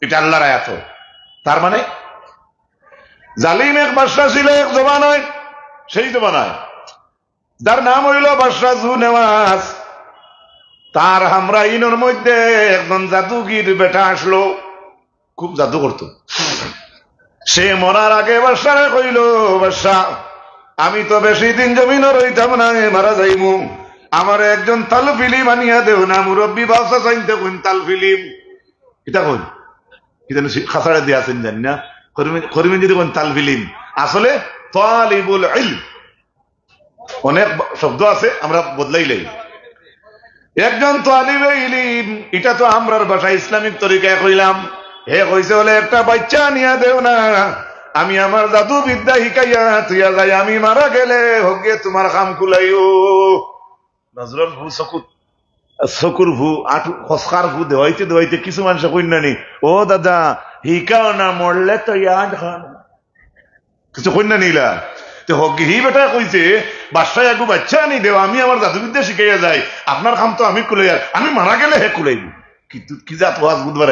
এটা আল্লাহর আয়াত। তার মানে জালিম এক বাদশা ছিল এক জমানায়, সেই জমানায় যার নাম হইল বাদশা জু নেওয়াজ। তার আমরা ইনোর মধ্যে একজন জাদুগির বেটা আসলো, খুব জাদু করতো। সে মরার আগে বাদশারে কইল, বাদশা আমি তো বেশি দিন জমিন রইতাম না, মারা যাইমু, আমার একজন তাল ফিলিম আনিয়া দেও না। মুরব্বী বাদশা চাইতে কইন তাল ফিলিম এটা কই কি জানি খাসাড়ে দিয়ে আছেন জানি না, করিমেন যদি কোন তাল ফিলিম আসলে তালিবুল ইলম, অনেক শব্দ আছে আমরা বদলাইলাই। একজন তালিবে ইলম, এটা তো আমরার ভাষা ইসলামিক তরিকায় কইলাম। হে কইছে হলে একটা বাচ্চা নিয়া দেও না, আমি আমার জাদু বিদ্যা শিকাইয়া তুইয়া যাই, আমি মারা গেলে হগে তোমার কাম কুলাইও। নজরুল ভু চকুর ভু আঠু খসকার ভু দেওয়াইতে দেওয়াইতে কিছু মানুষ কন্যানি, ও দাদা হিকাও না, মরলে তো ইয়াদ খান কিছু কন্যা নিলা। তো হকি হি বেটা কইছে বাসায় একটু বাচ্চা আনি দেও, আমি আমার জাদুবিদ্যা শিখাইয়া যাই, আপনার কাম তো আমি কুলাই, আমি মারা গেলে হে কুলাইব। কিন্তু কি জাত ওয়াজ বুধবার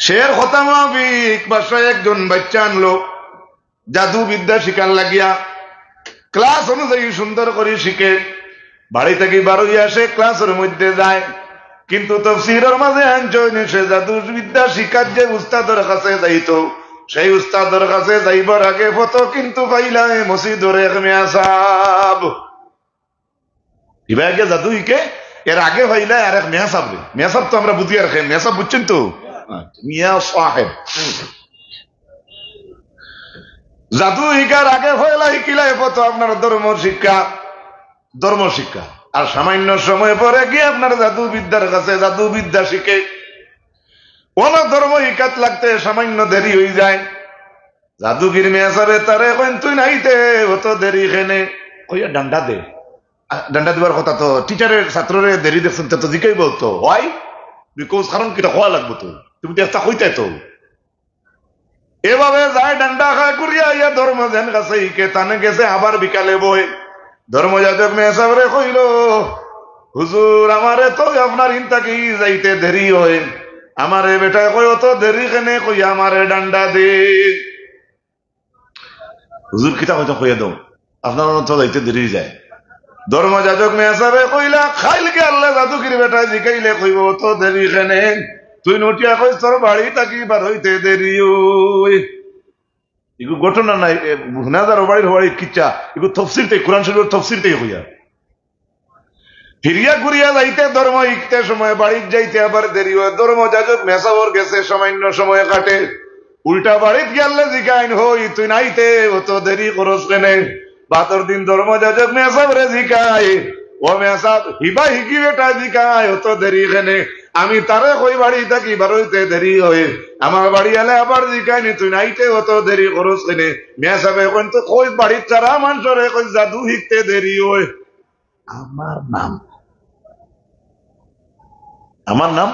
শের কথা মাফিক বাসায় একজন বাচ্চা আনলো জাদু বিদ্যা শিখান লাগিয়া, ক্লাস অনুযায়ী সুন্দর করে শিখে, বাড়ি থেকে বারোই আসে ক্লাসের মধ্যে যায়, কিন্তু তাফসীরের মাঝে আনছইনি সে জাদু বিদ্যা শিখার যে উস্তাদের কাছে যাইতো, সেই উস্তাদের কাছে যাইবার আগে ফটো কিন্তু পাইলাই মসজিদের এক মিয়া সাহেব। ইবাকে জাদু ইকে এর আগে পাইলাই আর এক মিয়া সাহেব। মিয়া সাহেব তো আমরা বুঝি আর মিয়া সাহেব বুঝছেন তো, মিয়া সাহেব। জাদু শিকার আগে হইলা শিকিলাই ফটো আপনার ধর্ম শিক্ষা, আর সামান্য সময় পরে গিয়ে আপনার জাদু বিদ্যার কাছে জাদু বিদ্যা শিখে কোন ধর্ম শিকাত লাগতে সামান্য দেরি হয়ে যায়। জাদুগির মেয়ে সাহেব তারে তুই নাইতে অত দেরি খেনে কইয়া ডান্ডা দে, ডান্ডা দিবার কথা তো টিচারের ছাত্ররে দেরি দেখছেন তো জিকাইব তো হয়, বিকজ কারণ কিটা খোয়া লাগবো তো, তুমি তো একটা কইতে তো। এভাবে যায় ডান্ডা খায় করিয়া ইয়া ধর্ম যেন কাছে ইকে তানে গেছে আবার বিকালে বই। ধর্মযাজক মেয়ে সাহেবরে কইল, হুজুর আমারে তো আপনার ইনতাকি যাইতে দেরি হয়, আমারে বেটা কই অত দেরি কেনে, কই আমারে ডান্ডা দে। হুজুর কিতা কইতা কইয়া দাও, আপনার তো যাইতে দেরি যায়। ধর্মযাজক মেয়ে সাহেবে কইলা, খাইলকে আল্লাহ জাদুকির বেটা জিকাইলে কইব অত দেরি কেনে, তুই নটিয়া কইস তোর বাড়ি থাকি বার হইতে দেরি ওই। এগুলো ঘটনা নাই, হুনাজার বাড়ির বাড়ি কিচ্ছা, এগুলো তফসিরতে কোরআন শরীফের তফসিরতে হইয়া ফিরিয়া ঘুরিয়া যাইতে ধর্ম শিখতে সময় বাড়ি যাইতে আবার দেরি হয়। ধর্মযাজক মেসাবর গেছে সামান্য সময় কাটে, উল্টা বাড়িত গেলে জিকাইন হই তুই নাইতে অত দেরি করস কেনে। বাতর দিন ধর্মযাজক মেসাবরে জিকায়, ও মেসাব হিবা হিকি বেটা জিকায় অত দেরি কেনে, আমি তারে কই বাড়ি থাকি বার হইতে দেরি হয়ে, আমার বাড়ি এলে আবার জিকাইনি তুই নাইতে অত দেরি করস কেনে। মেসাবে কোন তো কই বাড়ির চারা মানুষরে কই জাদু শিখতে দেরি হয়। আমার নাম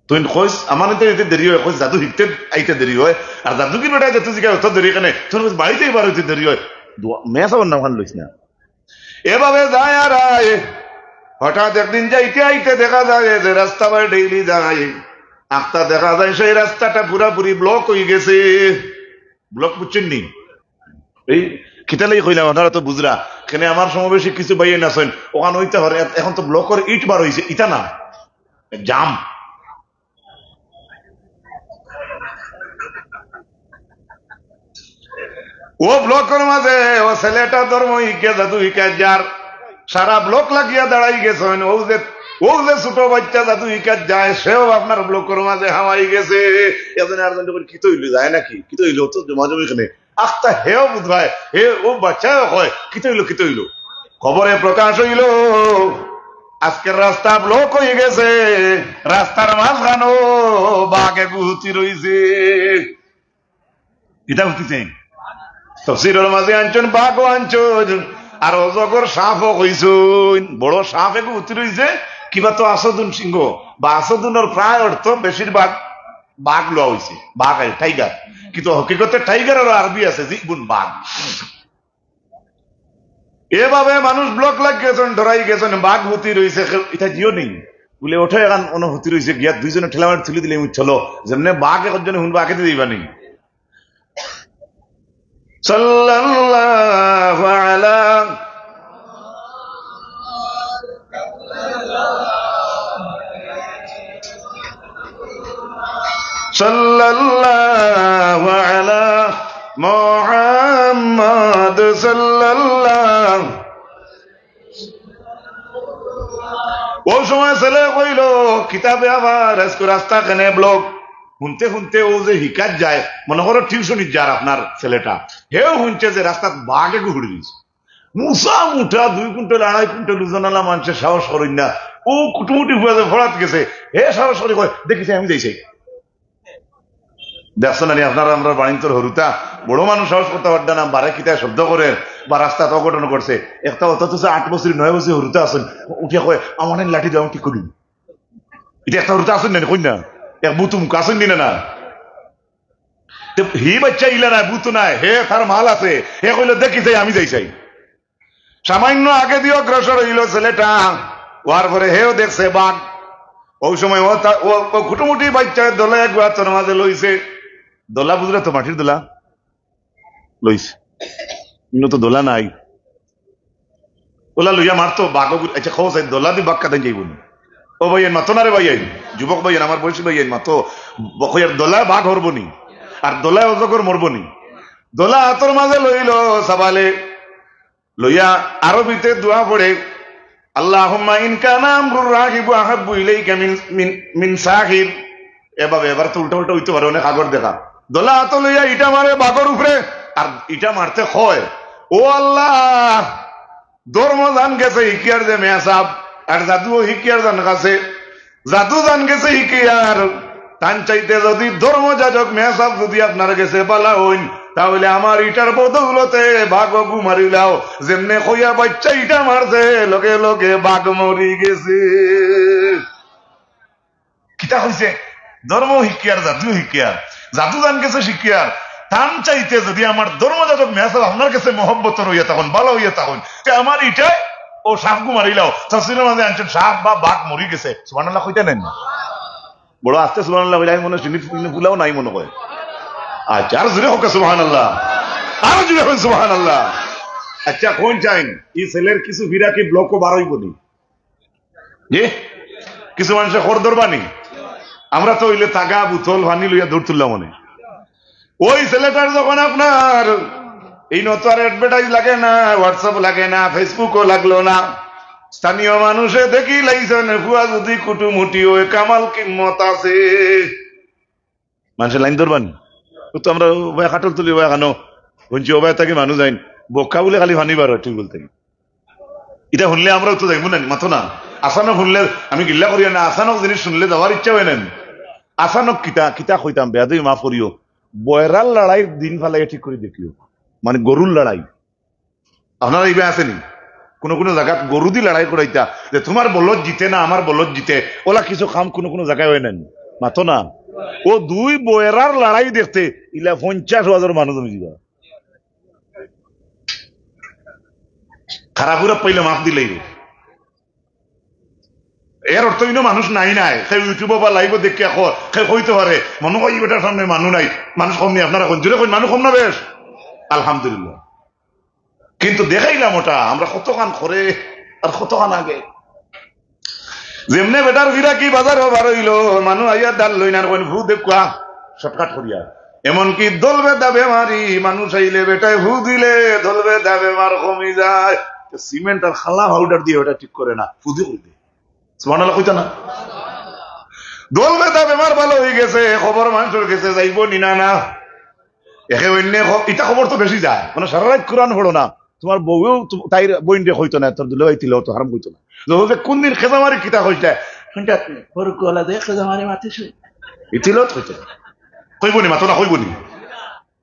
তুই কইস আমার নিতে দেরি হয়, কইস জাদু শিখতে আইতে দেরি হয়, আর জাদুকির বেটা যেতে জিকায় অত দেরি কেনে, তোর বাড়িতে বার হইতে দেরি হয়। মেসাবের নাম খান লইস না। এভাবে যায় আর হঠাৎ একদিন যাইতে আইতে দেখা যায় যে রাস্তা বাই ডেইলি যায়, আখতা দেখা যায় সেই রাস্তাটা পুরাপুরি ব্লক হয়ে গেছে। ব্লক বুঝছেন নি? এই খিতালাই কইলাম আপনারা তো বুঝরা, এখানে আমার সমাবেশে কিছু বাইয়ে নাছেন ওখানে হইতে পারে, এখন তো ব্লকের ইট বার হয়েছে, ইটা না জাম। ও ব্লকের মাঝে ও ছেলেটা ধর্ম শিখে জাদু শিখে যার সারা ব্লক লাগিয়া দাঁড়াই গেছেন, ও যে ছোট বাচ্চা জাদু শিকার যায় সেও আপনার ব্লকের মাঝে হাওয়াই গেছে। এজন্য আর কি তৈল যায় নাকি, কি তৈল তো জমা জমি এখানে আখতা হেও বুধবায় হে ও বাচ্চাও হয় কি তৈল। খবরে প্রকাশ হইল আজকের রাস্তা ব্লক হয়ে গেছে, রাস্তার মাঝখানো বাঘে গুহতি রইছে। এটা হইতেছে তফসিরের মাঝে আনছেন বাঘও আনছেন, আর অজগর সাপও কইছুন, বড় সাপ এগু উঠি রইছে কিবা তো আসাদুন সিংহ বা আসাদুনের প্রায় অর্থ বেশিরভাগ বাঘ লওয়া হয়েছে, বাঘ টাইগার, কিন্তু হকিকতে টাইগারের আরবি আছে জিবুন বাঘ। এভাবে মানুষ ব্লক লাগিয়েছেন, ধরাই গেছেন, বাঘ হুতি রয়েছে, এটা জিও নেই বলে ওঠে এখন অনুভূতি রয়েছে গিয়া দুইজনে ঠেলা মারি তুলে দিলে উঠল, যেমনি বাঘ একজনে শুনবো আগে দিবা নেই। সাল্লাল্লাহু আলা সাল্লাল্লাহু আলা মুহাম্মদ সাল্লাল্লাহু। ওই সময় ছেলে কইল কিতাবে আবার আজকে রাস্তা কেনে ব্লক, শুনতে শুনতে ও যে হিকাত যায়, মনে করো টিউশনির যার আপনার ছেলেটা, হেও শুনছে যে রাস্তাত বাঘে ঘুরে দিয়েছে, মুসা মুঠা 2 কুইন্টাল 2.5 কুইন্টাল ওজনালা মানুষের সাহস করেন না, ও কুটুমুটি ভরাত গেছে, হে সাহস করে কয় দেখিছে আমি যাইছে দেখছো না আপনারা আমরা বাণিজ্যর হরুতা বড় মানুষ সাহস করতে পারবে না, বারে কিতায় শব্দ করে বা রাস্তাতে অঘটন করছে। একটা অত 8 বছর 9 বছর হরুতা আসেন, উঠিয়া কয় আমার লাঠি দেওয়া কি করি, এটা একটা হরুতা আসেন না কই না, এক বুতুম আসেন দিনে না। হি বাচ্চা ইলা নাই, বুতু নাই, হে তার মাল আছে, হে কইল দেখি যাই আমি যাই চাই। সামান্য আগে দিয়ে অগ্রসর হইল ছেলেটা, ওয়ার পরে হেও দেখছে বাঘ। ওই সময় ও খুটুমুটি বাচ্চার দোলা এক বাচ্চার মাঝে লইছে। দোলা বুঝলে তো মাটির দোলা লইছে, কিন্তু তো দোলা নাই। ওলা লইয়া মারতো বাঘ। আচ্ছা খোঁজ দোলা দিয়ে বাঘ কাঁদাই যাইব না। ও ভাইয়ের মাতো না রে ভাইয়ের, যুবক ভাইয়ের, আমার বয়সী ভাইয়ের মাতো দোলা বাঘ হরবনি আর দোলায় অজগর মরবনি। দোলা হাতর মাঝে লইল সাবালে, লইয়া আরবিতে দোয়া পড়ে, আল্লাহুম্মা ইন কানা আমরুর রাগিবু আহাব্বু ইলাইকা মিন সাহির। এভাবে এবার তো উল্টা উল্টা হইতে পারে, অনেক আগর দেখা। দোলা হাত লইয়া ইটা মারে বাঘর উপরে, আর ইটা মারতে হয়, ও আল্লাহ ধর্ম জান গেছে হিকিয়ার যে মেয়াসাব, আর জাদুও হিকিয়ার জান গেছে, জাদু জান গেছে হিকিয়ার। তান চাইতে যদি ধর্ম যাজক মেয়াসাব যদি আপনার গেছে পালা হইন, তাহলে আমার ইটার বদৌলতে বাঘ মারিলাও। যেমনে কইয়া বাচ্চা ইটা মারছে, লগে লগে বাঘ মরি গেছে। কিতা হইছে? ধর্ম শিকিয়ার, জাদু শিকিয়ার, জাদু জান গেছে শিকিয়ার। তান চাইতে যদি আমার ধর্মযাজক মেয়াসাব আপনার কাছে মহব্বত হইয়া তখন ভালো হইয়া তখন আমার ইটাই ও সাপগু মারিলাও। তফসিলের মাঝে আনছেন সাপ বা বাঘ মরি গেছে, সুবহানাল্লাহ কইতে নেন বড় আস্তে সুবহানাল্লাহ কইলে মনে ফুলাও নাই মনে হয়। আচ্ছা আর জুড়ে হোক সুবহানাল্লাহ, আরো জুড়ে হোক সুবহানাল্লাহ। আচ্ছা কোন চাইন এই ছেলের কিছু ভিড়া কি ব্লকও বারোই বলি যে কিছু মানুষের খর ধরবানি, আমরা তো হইলে তাগা বুতল ভানি লইয়া দৌড় তুললাম মনে। ওই ছেলেটার যখন আপনার এই নত আর অ্যাডভার্টাইজ লাগে না, হোয়াটসঅ্যাপ লাগে না, ফেসবুকও লাগলো না, স্থানীয় মানুষে দেখি লাইছেন ফুয়া যদি কুটুমুটি ওই কামাল কিম্মত আছে, মানুষের লাইন ধরবানি। তো আমরা কাটল তুলি এখানো শুনছি ওবাই থাকি মানুষ যাইন বোকা বলে খালি ভানিবার ঠিক বলতে। এটা শুনলে আমরাও তো যাইব না মাথো না। আসানক শুনলে আমি গিল্লা করি না, আসানক জিনিস শুনলে যাওয়ার ইচ্ছা হয় নেন। আসানক কিতা কিতা কইতাম বেয়াদই মাফ করিও, বয়রার লড়াই দিন ফালাই ঠিক করে দেখিও, মানে গরুর লড়াই। আপনারা এইবার আসেনি কোনো কোনো জায়গাত গরু দি লড়াই করাইতা যে তোমার বলদ জিতে না আমার বলদ জিতে, ওলা কিছু কাম কোনো কোনো জায়গায় হয় নেন মাথো না। ও দুই বয়রার লড়াই দেখতে ইলা 50,000 মানুষ যাবা খারাপুরা পাইলে মাফ দিলেই। এর অর্থ কিন্তু মানুষ নাই নাই, সেই ইউটিউব বা লাইভ দেখে হইতে পারে মনে হয় বেটার সামনে মানুষ নাই, মানুষ কম নেই। আপনারা জোরে কই মানুষ কম না বেশ আলহামদুলিল্লাহ, কিন্তু দেখাইলাম ওটা আমরা কতখান করে আর কতখান আগে। যেমনে বেটার ভিড়া কি বাজার বার হইল, মানুষ আইয়া ডাল লই না ভু দেখুয়া শর্টকাট করিয়া, এমনকি দলবে দাবে মারি মানুষ আইলে বেটায় ভু দিলে দলবে দাবে মার কমি যায়। সিমেন্ট আর খালা পাউডার দিয়ে ওটা ঠিক করে না, ফুদি করে দিয়ে সুবহানাল্লাহ কইতা না। দলবে দাবে মার ভালো হয়ে গেছে, খবর মানুষের গেছে যাইব নিনা না একে অন্য ইটা খবর তো বেশি যায়, মানে সারা রাত কোরআন পড়ো না, তোমার বউও তাই বইন দিয়ে হইতো না, তোর দুলে হইছিল তো হারাম হইতো না। কোন দিন খেজামারি কিতা হইছে কইবনি মাতো না কইবনি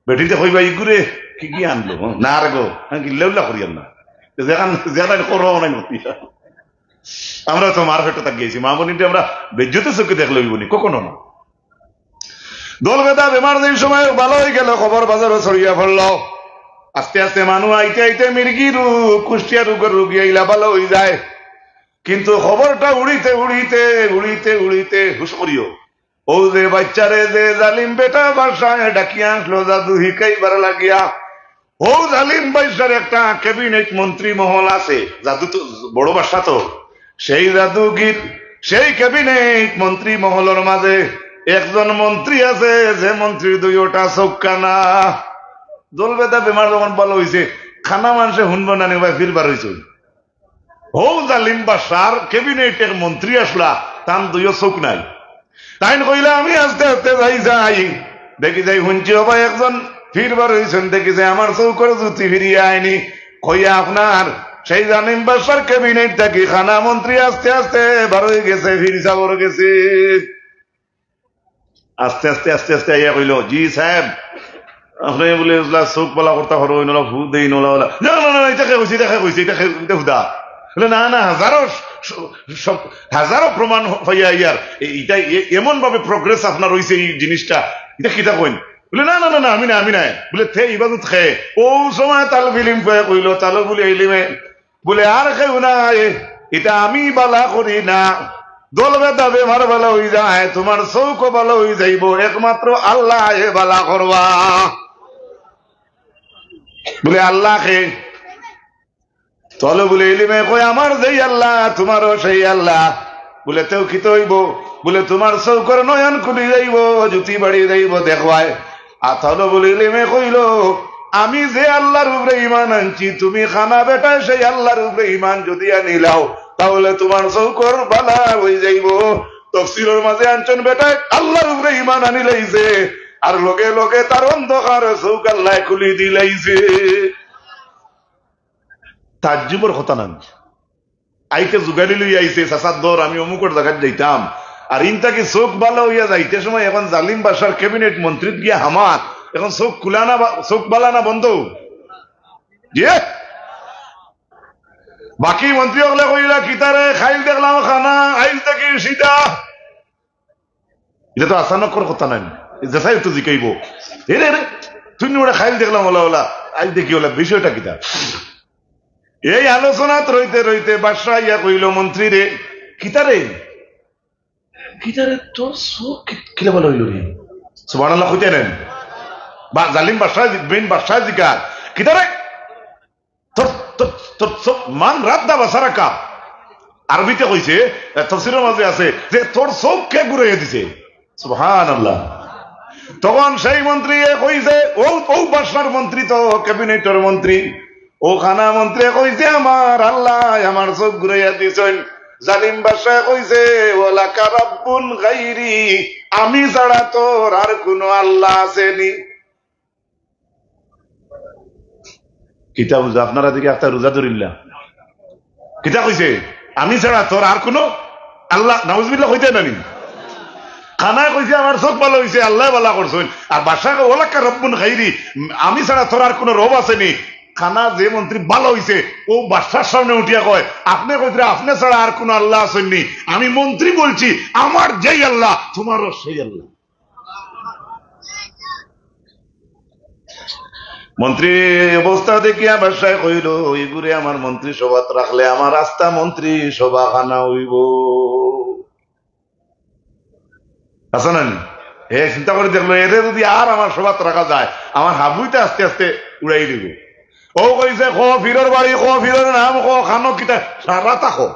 বেটিতে কইবা ইগুরে কি কি আনলো না আর গো গিল্লা করিয়ান না যেখান যেখানে করো নাই নতি। আমরা তো মার ফেটো তাক গেছি মা বোনিতে আমরা বেজ্জতে চোখে দেখলে হইবনি কখনো না। দল বেদা বেমার যেই সময় ভালো হয়ে গেল, খবর বাজারও ছড়িয়া পড়ল। আস্তে আস্তে মানুষ আইতে আইতে মির্গি রোগ কুষ্টিয়া রোগের রোগী আইলা ভালো হয়ে যায়, কিন্তু খবরটা উড়িতে উড়িতে উড়িতে উড়িতে হুশ করিও ও যে বাচ্চারে যে জালিম বেটা বাসায় ডাকিয়া আসলো জাদু হিকাইবার লাগিয়া। ও জালিম বাচ্চার একটা ক্যাবিনেট মন্ত্রী মহল আছে, জাদু তো বড় বাসা তো, সেই জাদুগির সেই ক্যাবিনেট মন্ত্রী মহলের মাঝে একজন মন্ত্রী আছে যে মন্ত্রীর দুইটা চৌকানা। দলবেদা বেমার যখন ভালো হয়েছে খানা মানুষে শুনবো না নিবাই ফিরবার হয়েছে। ও জালিম বাসার ক্যাবিনেটের মন্ত্রী আসলা তার দুইও চোখ নাই। তাই কইলে আমি আস্তে আস্তে যাই দেখি যাই শুনছি হবা একজন ফিরবার হয়েছেন, দেখি যে আমার চৌকর জুতি ফিরিয়ে আয়নি কইয়া আপনার সেই জালিম বাসার ক্যাবিনেট থাকি খানা মন্ত্রী আস্তে আস্তে বার হয়ে গেছে, ফির সাবর গেছে। আস্তে আস্তে আস্তে আস্তে আইয়া কইল, জি সাহেব আপনি বলে চোখ বলা করতে পারো নলা ভূ দেই নলা ওলা, না না না এটাকে কইছি এটাকে কইছি এটাকে হুদা, না না হাজারো প্রমাণ হইয়া ইয়ার এটা এমন ভাবে প্রোগ্রেস আপনার হইছে এই জিনিসটা, এটা কিতা কইন? বলে না না না আমি নাই বলে থে ইবাদত খে ও সময় তাল ফিলিম কইল তালো বলে ইলিমে বলে আর কেউ না, এটা আমি বালা করি না, দল বেদা বেমার ভালো হয়ে যায়, তোমার চৌক ভালো হয়ে যাইব, একমাত্র আল্লাহ এ বালা করবা। বলে আল্লাহ খে চলো বলে ইলিমে কই আমার যেই আল্লাহ তোমারও সেই আল্লাহ। বলে তেও কি হইব? বলে তোমার চৌকর নয়ন খুলি যাইব, জুতি বাড়ি যাইব দেখবায়। আর তাহলে বলে ইলিমে কইল আমি যে আল্লাহর উপরে ইমান আনছি, তুমি খানা বেটায় সেই আল্লাহর উপরে ইমান যদি আনিলাও তাহলে তোমার চৌকর বালা হয়ে যাইব। তফসিলের মাঝে আনছেন বেটায় আল্লাহর উপরে ইমান আনিলাইছে আর লোকে লোকে তার অন্ধকার চৌক আল্লাহ খুলি দিলাইছে। তাজ্জুবের কথা না, আইতে জুগাড়ি লই আইছে চাচার দর আমি অমুকের জায়গায় যাইতাম, আর ইনটাকে চোখ ভালো হইয়া যাইতে সময় এখন জালিম বাসার ক্যাবিনেট মন্ত্রী গিয়া হামার এখন চোখ খুলা না, চোখ বালা না বন্ধ। বাকি মন্ত্রী হলে কইলা কিতারে খাইল দেখলাম খানা আইল থেকে সীতা, এটা তো আচানকর কথা নাই, যেসাই তো জিকাইব রে রে তুই ওরা খাইল দেখলাম ওলা ওলা আইল দেখি ওলা বিষয়টা কিতা। এই আলোচনাত রইতে রইতে বাদশাহ ইয়া কইল মন্ত্রী রে কিতারে তোর চোখ কিলা বলা হইল রে, সুবহানাল্লাহ কইতে নেন বা জালিম বাদশাহ বিন বাদশাহ জিকার কিতারে তোর তোর চোখ মান রাত দা বাসারাকা। আরবিতে কইছে তাফসীরের মাঝে আছে যে তোর চোখ কে ঘুরাইয়া দিছে, সুবহানাল্লাহ। তখন সেই মন্ত্রী কইছে ও বাদশার মন্ত্রী তো ক্যাবিনেটের মন্ত্রী, ও খানা মন্ত্রী কইছে আমার আল্লাহ আমার চোখ ঘুরাইয়া দিছেন। জালিম বাদশাহ কইছে ওয়ালাকা রাব্বুন গায়রি, আমি ছাড়া তোর আর কোন আল্লাহ আসেনি। কিতা বুঝা আপনারা দিকে একটা রোজা ধরিল্লা কিতা কইছে আমি ছাড়া তোর আর কোন আল্লাহ, নাউজুবিল্লাহ কইতে নানি। খানা কইছে আমার চোখ ভালো হইছে আল্লাহ ভালো করছেন, আর বাদশাহ ওয়ালাকা রাব্বুন গায়রি আমি ছাড়া তোর আর কোন রব আসেনি। খানা যে মন্ত্রী ভালো হইছে ও বাদশার সামনে উঠিয়া কয় আপনি কইতে আপনি ছাড়া আর কোন আল্লাহ আসেননি, আমি মন্ত্রী বলছি আমার যেই আল্লাহ তোমারও সেই আল্লাহ। মন্ত্রী অবস্থা দেখিয়া বাদশাহ কইল ওইগুরে আমার মন্ত্রী সভাত রাখলে আমার রাস্তা মন্ত্রী সভা খানা হইব। আচ্ছা না চিন্তা করে দেখলো এদের যদি আর আমার সভাত রাখা যায় আমার হাবুইতে আস্তে আস্তে উড়াই দিব। ও কইছে খ ফিরর বাড়ি খ ফিরর নাম খ খানো কিতা সারা তাকো